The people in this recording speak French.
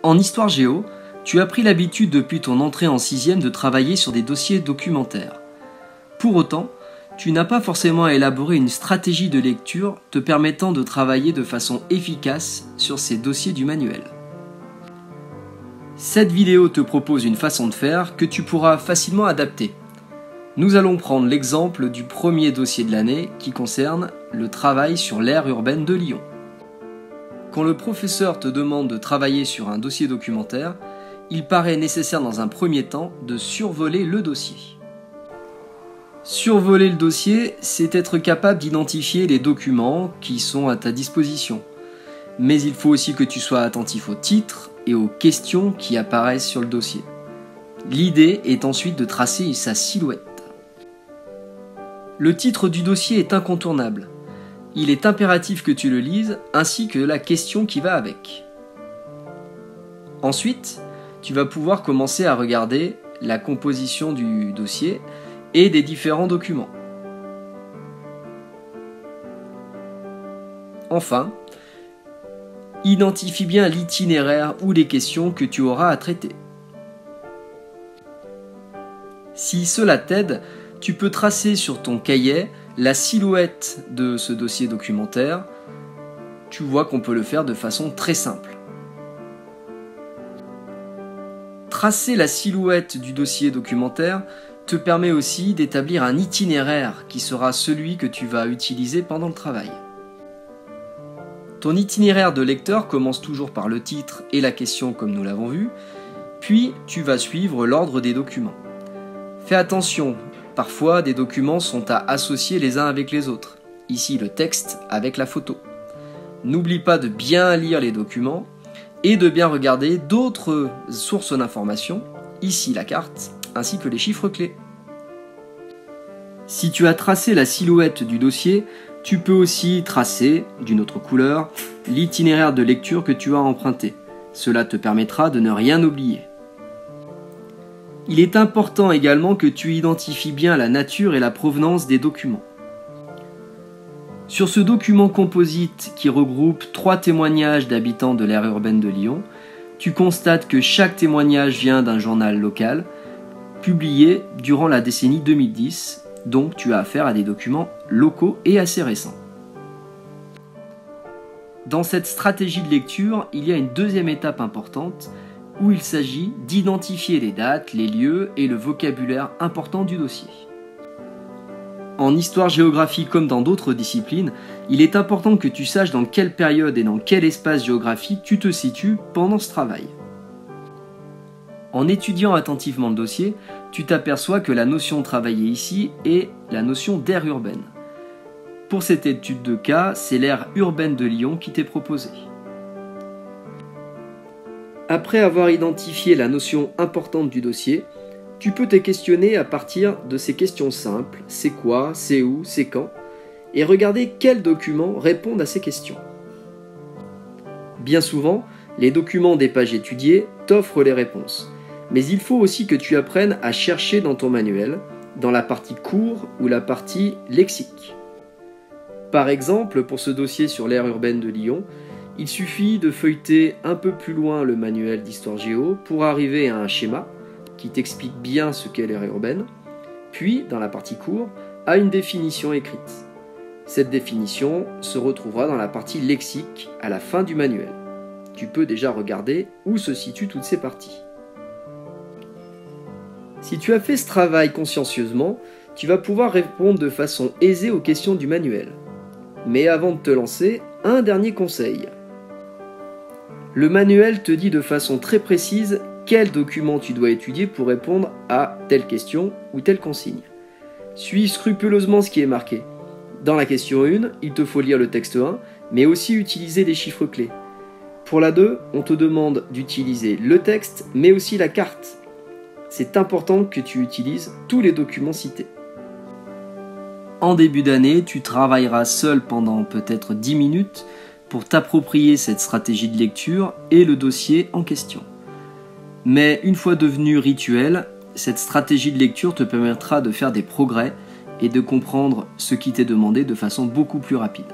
En histoire géo, tu as pris l'habitude depuis ton entrée en 6e de travailler sur des dossiers documentaires. Pour autant, tu n'as pas forcément élaboré une stratégie de lecture te permettant de travailler de façon efficace sur ces dossiers du manuel. Cette vidéo te propose une façon de faire que tu pourras facilement adapter. Nous allons prendre l'exemple du premier dossier de l'année qui concerne le travail sur l'aire urbaine de Lyon. Quand le professeur te demande de travailler sur un dossier documentaire, il paraît nécessaire dans un premier temps de survoler le dossier. Survoler le dossier, c'est être capable d'identifier les documents qui sont à ta disposition. Mais il faut aussi que tu sois attentif aux titres et aux questions qui apparaissent sur le dossier. L'idée est ensuite de tracer sa silhouette. Le titre du dossier est incontournable. Il est impératif que tu le lises, ainsi que la question qui va avec. Ensuite, tu vas pouvoir commencer à regarder la composition du dossier et des différents documents. Enfin, identifie bien l'itinéraire ou les questions que tu auras à traiter. Si cela t'aide, tu peux tracer sur ton cahier la silhouette de ce dossier documentaire. Tu vois qu'on peut le faire de façon très simple. Tracer la silhouette du dossier documentaire te permet aussi d'établir un itinéraire qui sera celui que tu vas utiliser pendant le travail. Ton itinéraire de lecteur commence toujours par le titre et la question comme nous l'avons vu, puis tu vas suivre l'ordre des documents. Fais attention, parfois des documents sont à associer les uns avec les autres, ici le texte avec la photo. N'oublie pas de bien lire les documents et de bien regarder d'autres sources d'informations, ici la carte, ainsi que les chiffres clés. Si tu as tracé la silhouette du dossier, tu peux aussi tracer, d'une autre couleur, l'itinéraire de lecture que tu as emprunté. Cela te permettra de ne rien oublier. Il est important également que tu identifies bien la nature et la provenance des documents. Sur ce document composite qui regroupe 3 témoignages d'habitants de l'aire urbaine de Lyon, tu constates que chaque témoignage vient d'un journal local, publié durant la décennie 2010, donc tu as affaire à des documents locaux et assez récents. Dans cette stratégie de lecture, il y a une deuxième étape importante où il s'agit d'identifier les dates, les lieux et le vocabulaire important du dossier. En histoire-géographie comme dans d'autres disciplines, il est important que tu saches dans quelle période et dans quel espace géographique tu te situes pendant ce travail. En étudiant attentivement le dossier, tu t'aperçois que la notion travaillée ici est la notion d'aire urbaine. Pour cette étude de cas, c'est l'aire urbaine de Lyon qui t'est proposée. Après avoir identifié la notion importante du dossier, tu peux te questionner à partir de ces questions simples, c'est quoi, c'est où, c'est quand, et regarder quels documents répondent à ces questions. Bien souvent, les documents des pages étudiées t'offrent les réponses, mais il faut aussi que tu apprennes à chercher dans ton manuel, dans la partie cours ou la partie lexique. Par exemple, pour ce dossier sur l'aire urbaine de Lyon, il suffit de feuilleter un peu plus loin le manuel d'histoire géo pour arriver à un schéma qui t'explique bien ce qu'est l'aire urbaine, puis, dans la partie cours, à une définition écrite. Cette définition se retrouvera dans la partie lexique à la fin du manuel. Tu peux déjà regarder où se situent toutes ces parties. Si tu as fait ce travail consciencieusement, tu vas pouvoir répondre de façon aisée aux questions du manuel. Mais avant de te lancer, un dernier conseil. Le manuel te dit de façon très précise quel document tu dois étudier pour répondre à telle question ou telle consigne. Suis scrupuleusement ce qui est marqué. Dans la question 1, il te faut lire le texte 1, mais aussi utiliser les chiffres clés. Pour la 2, on te demande d'utiliser le texte, mais aussi la carte. C'est important que tu utilises tous les documents cités. En début d'année, tu travailleras seul pendant peut-être 10 minutes pour t'approprier cette stratégie de lecture et le dossier en question. Mais une fois devenu rituel, cette stratégie de lecture te permettra de faire des progrès et de comprendre ce qui t'est demandé de façon beaucoup plus rapide.